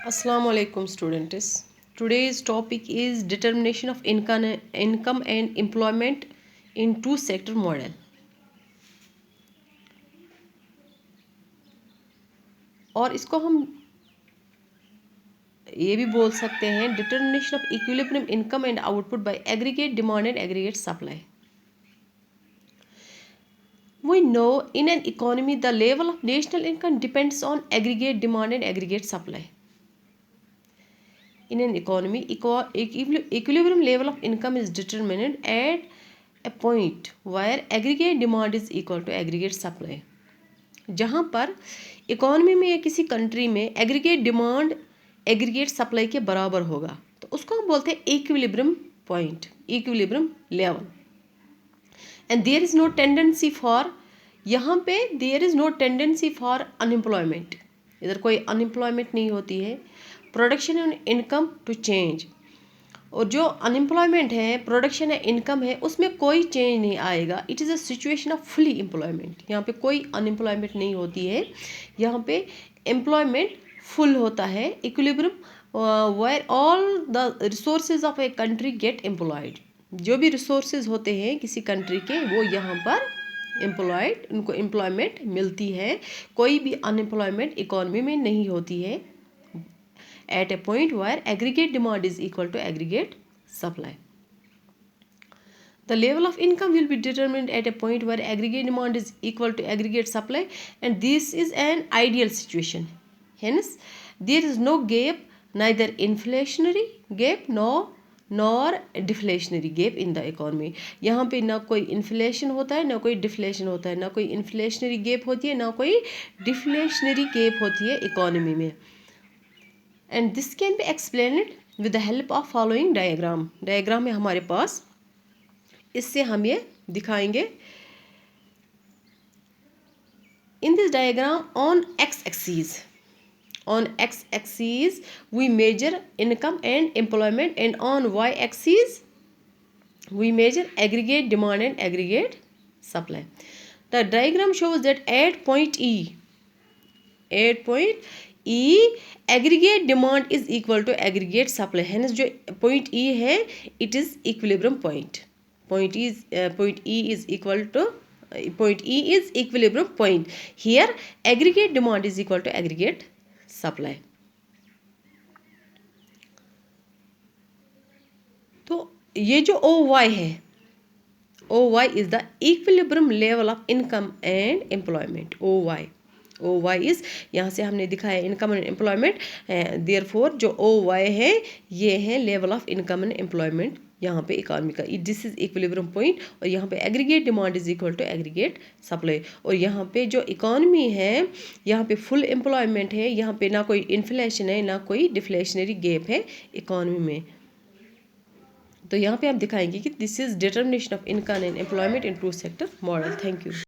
Assalamu alaikum students. Today's topic is determination of income and employment in two sector model. और इसको हम ये भी बोल सकते हैं determination of equilibrium income and output by aggregate demand and aggregate supply. We know in an economy the level of national income depends on aggregate demand and aggregate supply. In an economy, equilibrium level of income is determined at a point where aggregate demand is equal to aggregate supply. जहाँ पर economy में या किसी country में aggregate demand aggregate supply के बराबर होगा तो उसको हम बोलते हैं equilibrium point, equilibrium level. And there is no tendency for, यहाँ पे there is no tendency for unemployment, इधर कोई अनएम्प्लॉयमेंट नहीं होती है. Production and income to change, और जो अनएम्प्लॉयमेंट है, प्रोडक्शन है, इनकम है, उसमें कोई चेंज नहीं आएगा. It is a situation of fully employment. यहाँ पे कोई अनएम्प्लॉयमेंट नहीं होती है, यहाँ पे एम्प्लॉयमेंट फुल होता है. Equilibrium where all the resources of a country get employed. जो भी रिसोर्सेज होते हैं किसी कंट्री के वो यहाँ पर एम्प्लॉयड, उनको एम्प्लॉयमेंट मिलती है. कोई भी अनएम्प्लॉयमेंट इकोनॉमी में नहीं होती है. At a point where aggregate demand is equal to aggregate supply. The level of income will be determined at a point where aggregate demand is equal to aggregate supply, and this is an ideal situation. Hence, there is no gap, neither inflationary gap nor deflationary gap in the economy. यहाँ पे ना कोई inflation होता है, ना कोई deflation होता है, ना कोई इन्फ्लेशनरी गैप होती है, ना कोई डिफ्लेशनरी गैप होती है इकोनॉमी में. And this can be explained with the help of following diagram. Diagram है हमारे पास, इससे हम ये दिखाएंगे. In this diagram, on x-axis we measure income and employment, and on y-axis we measure aggregate demand and aggregate supply. The diagram shows that at point E, aggregate demand is equal to aggregate supply. है ना, जो point E है it is equilibrium point. Point E is equilibrium point. Here aggregate demand is equal to aggregate supply. तो ये जो O Y है, O Y is the equilibrium level of income and employment. O Y is, यहाँ से हमने दिखाया income and employment. Therefore जो O Y है ये है level of income and employment यहाँ पे इकोनॉमी का. This is equilibrium point. और यहाँ पे aggregate demand is equal to aggregate supply. और यहाँ पे जो इकोनॉमी है यहाँ पे फुल एम्प्लॉयमेंट है, यहाँ पे ना कोई इन्फ्लेशन है ना कोई डिफ्लेशनरी गैप है इकोनॉमी में. तो यहाँ पे हम दिखाएंगे कि this is determination of income and employment in two sector model. Thank you.